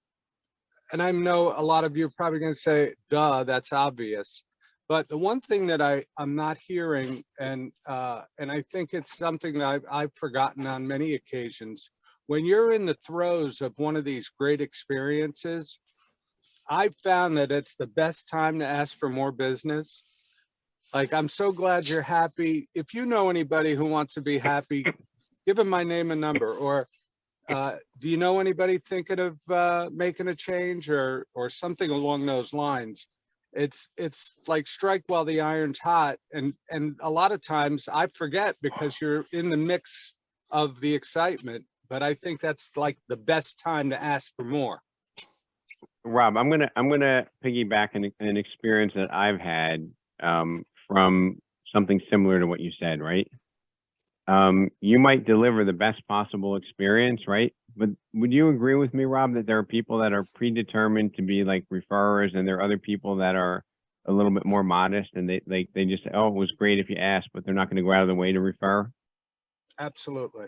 and I know a lot of you are probably going to say, duh, that's obvious. But the one thing that I'm not hearing, and I think it's something that I've forgotten on many occasions, when you're in the throes of one of these great experiences, I've found that it's the best time to ask for more business. Like, I'm so glad you're happy. If you know anybody who wants to be happy, give them my name and number. Or do you know anybody thinking of making a change or something along those lines? It's like strike while the iron's hot. And a lot of times I forget because you're in the mix of the excitement. But I think that's like the best time to ask for more. Rob, I'm gonna piggyback an experience that I've had from something similar to what you said, right? You might deliver the best possible experience, right? But would you agree with me, Rob, that there are people that are predetermined to be like referrers, and there are other people that are a little bit more modest, and they just say, "Oh, it was great if you asked," but they're not going to go out of the way to refer? Absolutely.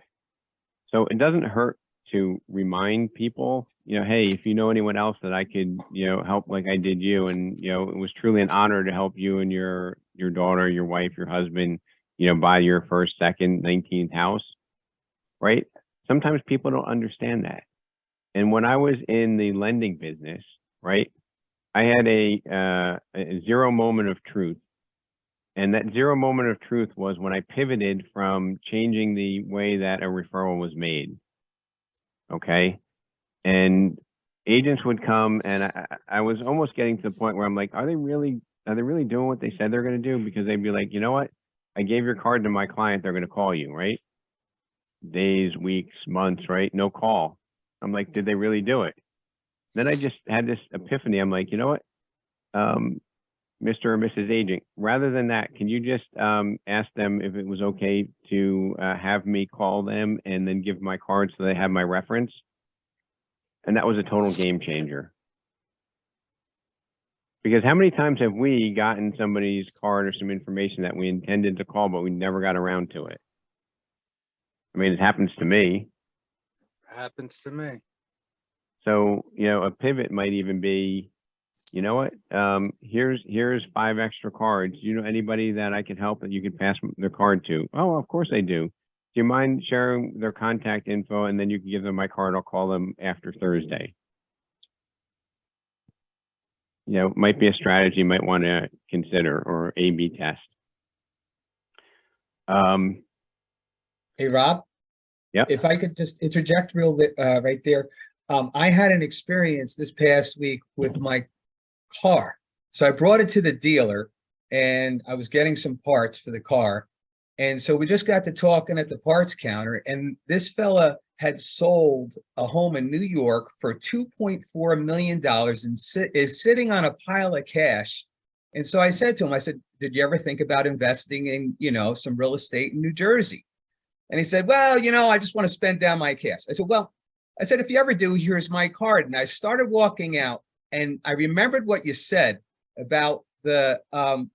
So it doesn't hurt to remind people, you know, hey, if you know anyone else that I could, you know, help like I did you, and you know, it was truly an honor to help you and your daughter, your wife, your husband, you know, buy your first, second, 19th house, right? Sometimes people don't understand that. And when I was in the lending business, right, I had a 0 moment of truth And that 0 moment of truth was when I pivoted from changing the way that a referral was made. Okay. And agents would come, and I was almost getting to the point where I'm like, are they really doing what they said they're going to do? Because they'd be like, you know what? I gave your card to my client. They're going to call you, right? Days, weeks, months, right? No call. I'm like, did they really do it? Then I just had this epiphany. I'm like, you know what? Mr. or Mrs. Agent, rather than that, can you just ask them if it was okay to have me call them and then give my card so they have my reference? And that was a total game changer. Because how many times have we gotten somebody's card or some information that we intended to call, but we never got around to it? I mean, it happens to me. Happens to me. So, you know, a pivot might even be, you know what, here's 5 extra cards. Do you know anybody that I can help that you could pass their card to? Oh, of course I do. Do you mind sharing their contact info, and then you can give them my card? I'll call them after Thursday. You know, might be a strategy you might want to consider, or A/B test. Hey, Rob? Yeah. If I could just interject real bit right there. I had an experience this past week with my car. So I brought it to the dealer and I was getting some parts for the car. And so we just got to talking at the parts counter, and this fella had sold a home in New York for $2.4 million and is sitting on a pile of cash. And so I said to him, I said, did you ever think about investing in, you know, some real estate in New Jersey? And he said, well, you know, I just want to spend down my cash. I said, well, I said, if you ever do, here's my card. And I started walking out, and I remembered what you said about the,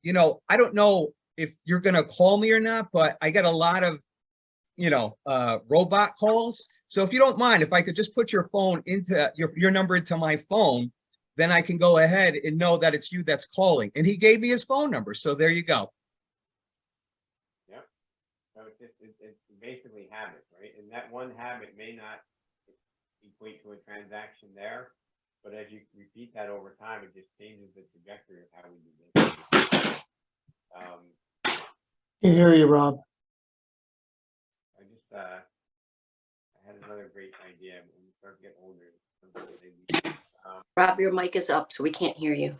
you know, I don't know if you're going to call me or not, but I get a lot of, you know, robot calls. So if you don't mind, if I could just put your phone into your number into my phone, then I can go ahead and know that it's you that's calling. And he gave me his phone number. So there you go. Yeah. So it's basically habits, right? And that one habit may not equate to a transaction there, but as you repeat that over time, it just changes the trajectory of how we do business. I hear you, Rob. I had another great idea. When we start to get older, Rob, your mic is up, so we can't hear you.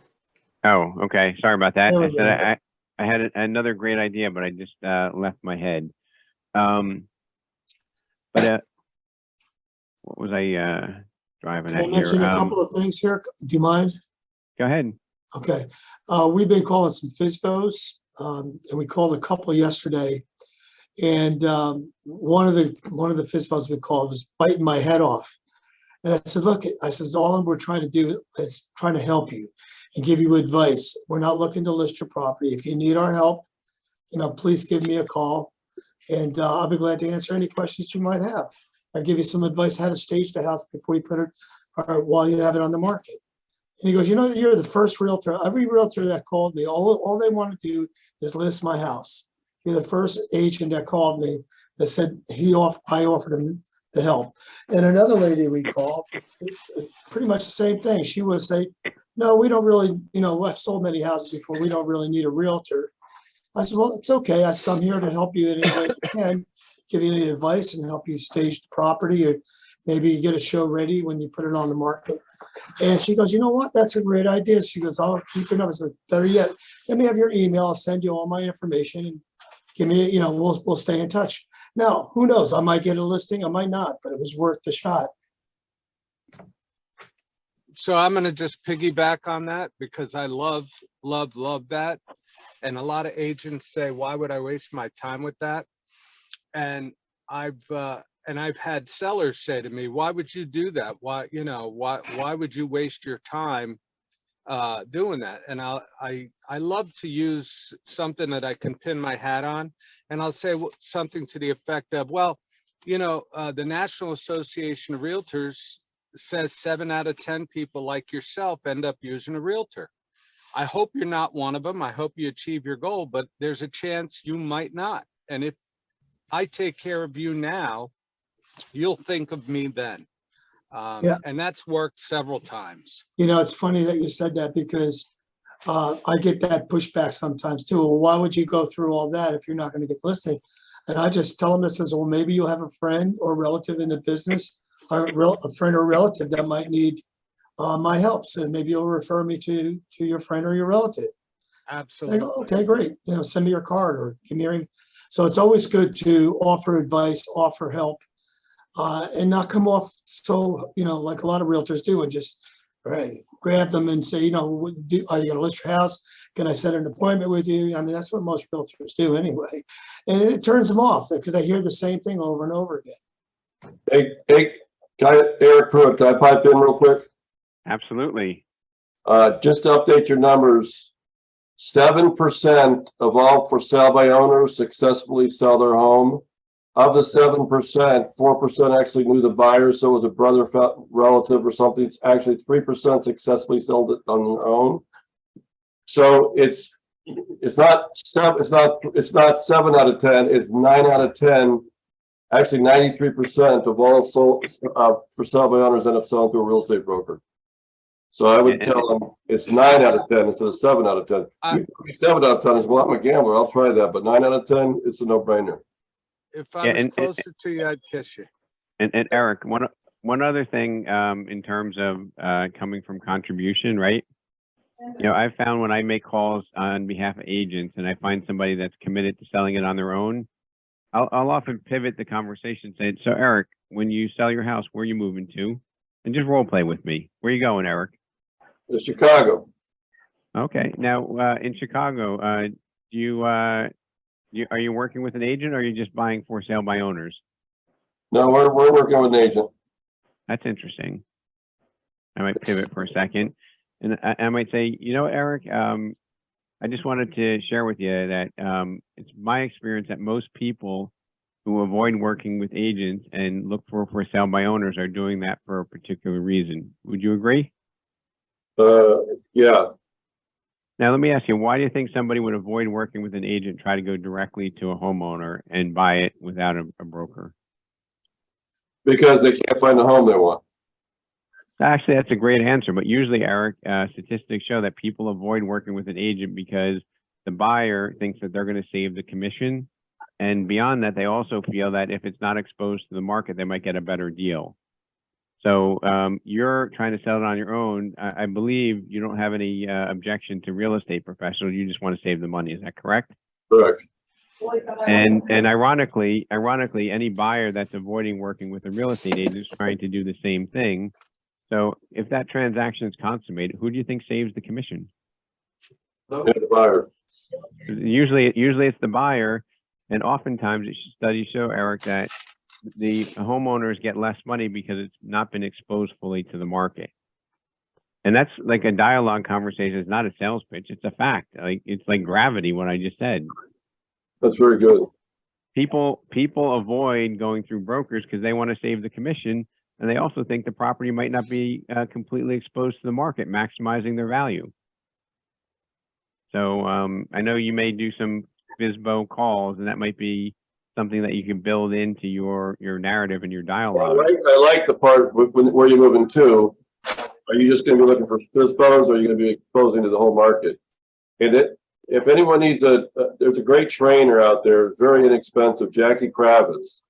Oh, okay. Sorry about that. There we I said go. I had another great idea, but I just left my head. But what was I driving Can I at mention here? a couple of things here? Do you mind? Go ahead. Okay. We've been calling some FISBOs, and we called a couple yesterday. And one of the FISBOs we called was biting my head off. And I said, look, I said, all we're trying to do is trying to help you and give you advice. We're not looking to list your property. If you need our help, you know, please give me a call, and I'll be glad to answer any questions you might have. I'll give you some advice how to stage the house before you put it, or while you have it on the market. And he goes, you know, you're the first realtor. Every realtor that called me, all they want to do is list my house. You're the first agent that called me that said I offered him the help. And another lady we called, pretty much the same thing. She would say, no, we don't really, you know, I've sold many houses before. We don't really need a realtor. I said, well, it's okay. I said, I'm here to help you in any way I can, give you any advice and help you stage the property, or maybe you get a show ready when you put it on the market. And she goes, you know what? That's a great idea. She goes, I'll keep your number. I said, better yet, let me have your email. I'll send you all my information, and give me, you know, we'll stay in touch. Now, who knows? I might get a listing, I might not, but it was worth the shot. So I'm going to just piggyback on that, because I love that. And a lot of agents say, why would I waste my time with that? And I've had sellers say to me, why would you do that? Why would you waste your time doing that? And I love to use something that I can pin my hat on, and I'll say something to the effect of, well, you know, the National Association of Realtors says 7 out of 10 people like yourself end up using a realtor. I hope you're not one of them. I hope you achieve your goal, but there's a chance you might not. And if I take care of you now, you'll think of me then. Yeah. And that's worked several times. You know, it's funny that you said that, because I get that pushback sometimes too. Well, why would you go through all that if you're not going to get the listing? And I just tell them, I says, well, maybe you'll have a friend or relative in the business, or a friend or relative that might need my help. So maybe you'll refer me to your friend or your relative. They Absolutely. go, okay, great. Send me your card or give me your. So it's always good to offer advice, offer help, and not come off so, like a lot of realtors do and just, right, grab them and say, are you going to list your house? Can I set an appointment with you? I mean, that's what most realtors do anyway. And it turns them off because they hear the same thing over and over again. Hey, Eric Pruitt, can I pipe in real quick? Absolutely. Just to update your numbers, 7% of all for sale by owners successfully sell their home. Of the 7%, 4% actually knew the buyer, so it was a brother, relative, or something. It's actually 3% successfully sold it on their own. So it's not 7 out of 10. It's 9 out of 10. Actually, 93% of all sold for sale by owners end up selling through a real estate broker. So I would tell them it's 9 out of 10 instead of 7 out of 10. 7 out of 10 is, well, I'm a gambler, I'll try that. But 9 out of 10, it's a no-brainer. If I was closer to you, I'd kiss you. And Eric, one other thing in terms of coming from contribution, right? I've found when I make calls on behalf of agents and I find somebody that's committed to selling it on their own, I'll often pivot the conversation, say, so Eric, when you sell your house, where are you moving to? And just role play with me. Where are you going, Eric? To Chicago. Okay. Now, in Chicago, are you working with an agent, or are you just buying for sale by owners? No, we're working with an agent. That's interesting. I might pivot for a second, and I might say, Eric, I just wanted to share with you that it's my experience that most people who avoid working with agents and look for sale by owners are doing that for a particular reason. Would you agree? Yeah. Now, let me ask you, why do you think somebody would avoid working with an agent, try to go directly to a homeowner and buy it without a broker? Because they can't find the home they want. Actually, that's a great answer. But usually, Eric, statistics show that people avoid working with an agent because the buyer thinks that they're going to save the commission. And beyond that, they also feel that if it's not exposed to the market, they might get a better deal. So you're trying to sell it on your own. I believe you don't have any objection to real estate professionals. You just want to save the money. Is that correct? Correct. And ironically, any buyer that's avoiding working with a real estate agent is trying to do the same thing. So if that transaction is consummated, who do you think saves the commission? The buyer. Usually it's the buyer. And oftentimes, studies show, Eric, that the homeowners get less money because it's not been exposed fully to the market. And that's like a dialogue conversation. It's not a sales pitch. It's a fact. It's like gravity, what I just said. That's very good. People avoid going through brokers because they want to save the commission. And they also think the property might not be completely exposed to the market, maximizing their value. So I know you may do some FSBO calls, and that might be something that you can build into your narrative and your dialogue. I like the part where you're moving to. Are you just going to be looking for FSBOs, or are you going to be exposing to the whole market? And if anyone needs there's a great trainer out there, very inexpensive, Jackie Kravitz.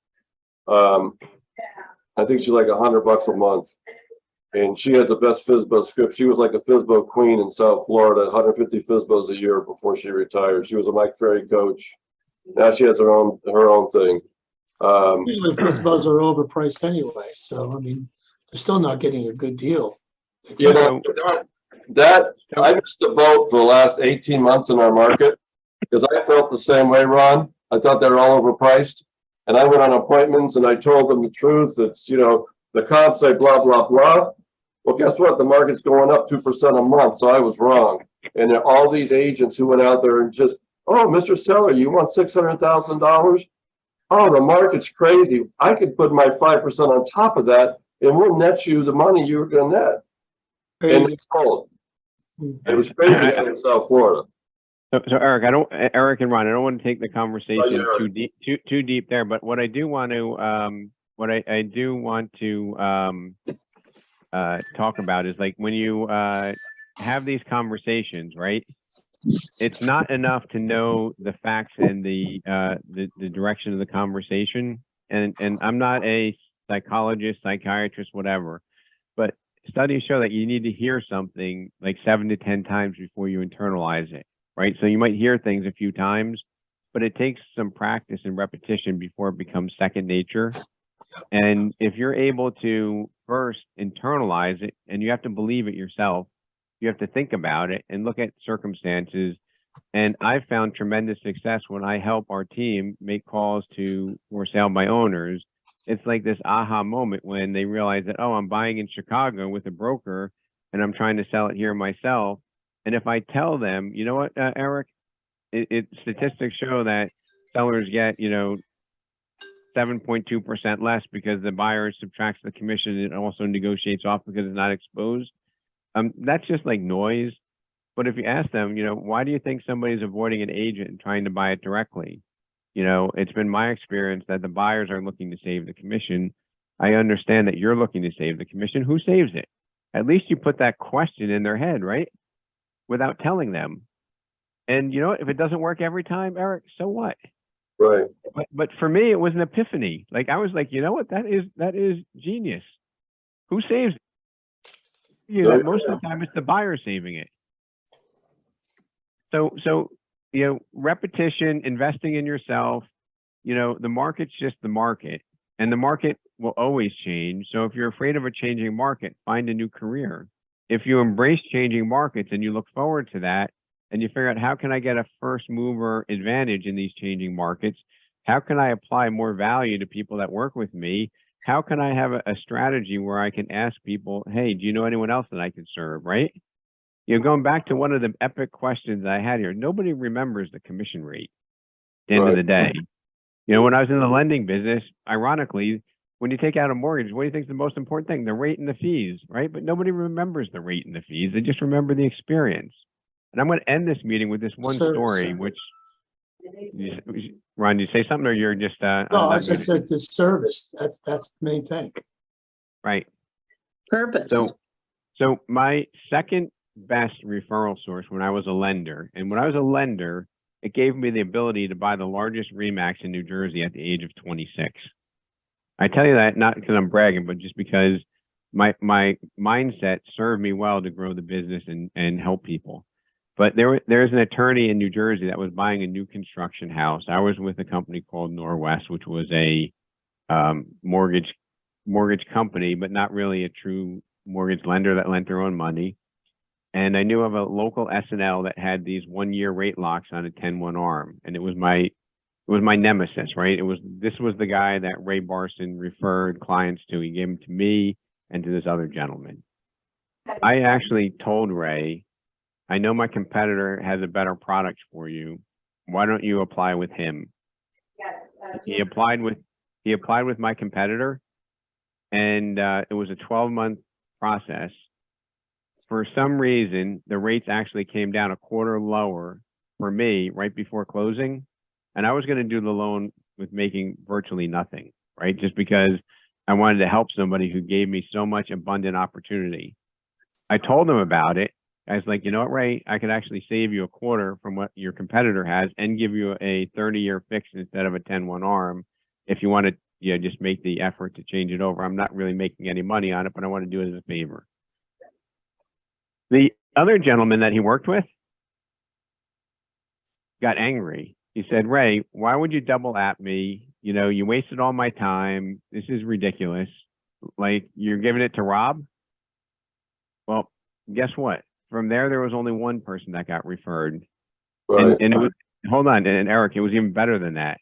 I think she's like $100 a month, and she has the best FSBO script. She was like a FSBO queen in South Florida, 150 FSBOs a year before she retired. She was a Mike Ferry coach. Now she has her own thing. Usually FSBOs are overpriced anyway, so I mean, they're still not getting a good deal. That I missed the boat for the last 18 months in our market because I felt the same way, Ron. I thought they were all overpriced. And I went on appointments and I told them the truth. It's, the comps say blah, blah, blah. Well, guess what? The market's going up 2% a month. So I was wrong. And there are all these agents who went out there and just, oh, Mr. Seller, you want $600,000? Oh, the market's crazy. I could put my 5% on top of that and we'll net you the money you were going to net. And it's cold. It was crazy in South Florida. So Eric, Eric and Ron, I don't want to take the conversation too deep there, but what I do want to, talk about is like when you have these conversations, right? It's not enough to know the facts and the direction of the conversation. And I'm not a psychologist, psychiatrist, whatever, but studies show that you need to hear something like 7 to 10 times before you internalize it, right? So you might hear things a few times, but it takes some practice and repetition before it becomes second nature. And if you're able to first internalize it, and you have to believe it yourself, you have to think about it and look at circumstances. And I've found tremendous success when I help our team make calls to for sale by owners. It's like this aha moment when they realize that, oh, I'm buying in Chicago with a broker and I'm trying to sell it here myself. And if I tell them, you know what, Eric, statistics show that sellers get, 7.2% less because the buyer subtracts the commission and also negotiates off because it's not exposed. That's just like noise. But if you ask them, why do you think somebody's avoiding an agent and trying to buy it directly? It's been my experience that the buyers are looking to save the commission. I understand that you're looking to save the commission. Who saves it? At least you put that question in their head, right? Without telling them. And if it doesn't work every time, Eric, so what? Right. But for me, it was an epiphany. Like I was like, you know what? That is genius. Who saves it? Most of the time it's the buyer saving it. So repetition, investing in yourself, the market's just the market, and the market will always change. So if you're afraid of a changing market, find a new career. If you embrace changing markets and you look forward to that, and you figure out how can I get a first mover advantage in these changing markets? How can I apply more value to people that work with me? How can I have a strategy where I can ask people, hey, do you know anyone else that I can serve, right? Going back to one of the epic questions I had here, nobody remembers the commission rate at the end of the day. When I was in the lending business, ironically, when you take out a mortgage, what do you think is the most important thing? The rate and the fees, right? But nobody remembers the rate and the fees. They just remember the experience. And I'm going to end this meeting with this one story, which, Ron, you say something or you're just... No, I just said the service. That's the main thing. Right. Purpose. So my second best referral source when I was a lender, and when I was a lender, it gave me the ability to buy the largest RE/MAX in New Jersey at the age of 26. I tell you that not because I'm bragging, but just because my mindset served me well to grow the business and help people. But there's an attorney in New Jersey that was buying a new construction house. I was with a company called Norwest, which was a mortgage company, but not really a true mortgage lender that lent their own money. And I knew of a local S&L that had these 1-year rate locks on a 10-1 arm, and it was my nemesis, right? This was the guy that Ray Barson referred clients to. He gave them to me and to this other gentleman. I actually told Ray, I know my competitor has a better product for you. Why don't you apply with him? He applied with my competitor, and it was a 12-month process. For some reason, the rates actually came down a quarter lower for me right before closing. And I was going to do the loan with making virtually nothing, right? Just because I wanted to help somebody who gave me so much abundant opportunity. I told him about it. I was like, you know what, Ray, I could actually save you a quarter from what your competitor has and give you a 30-year fix instead of a 10-1 arm. If you want to, just make the effort to change it over. I'm not really making any money on it, but I want to do it as a favor. The other gentleman that he worked with got angry. He said, Ray, why would you double at me? You wasted all my time. This is ridiculous. Like, you're giving it to Rob? Well, guess what? From there was only one person that got referred. Right. And it was, hold on, and Eric, it was even better than that.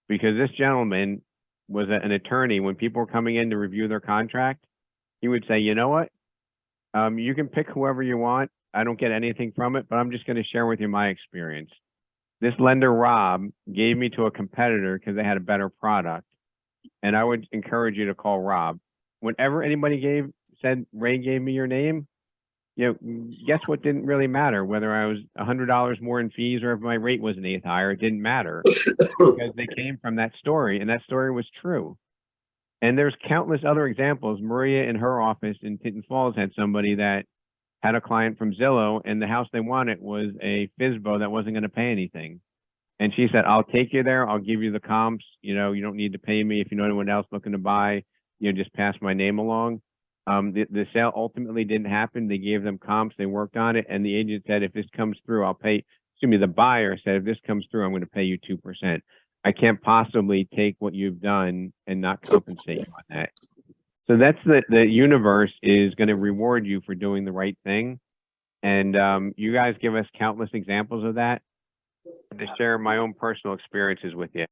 Because this gentleman was an attorney. When people were coming in to review their contract, he would say, you know what? You can pick whoever you want. I don't get anything from it, but I'm just going to share with you my experience. This lender, Rob, gave me to a competitor because they had a better product. And I would encourage you to call Rob. Whenever anybody said, Ray gave me your name, guess what didn't really matter? Whether I was $100 more in fees or if my rate was an eighth higher, it didn't matter because they came from that story, and that story was true. And there's countless other examples. Maria in her office in Tinton Falls had somebody that had a client from Zillow, and the house they wanted was a FSBO that wasn't going to pay anything. And she said, I'll take you there. I'll give you the comps. You know, you don't need to pay me. If you know anyone else looking to buy, you know, just pass my name along. The sale ultimately didn't happen. They gave them comps. They worked on it. And the agent said, if this comes through, I'll pay. Excuse me, the buyer said, if this comes through, I'm going to pay you 2%. I can't possibly take what you've done and not compensate you on that. So that's the universe is going to reward you for doing the right thing. And you guys give us countless examples of that. To share my own personal experiences with you.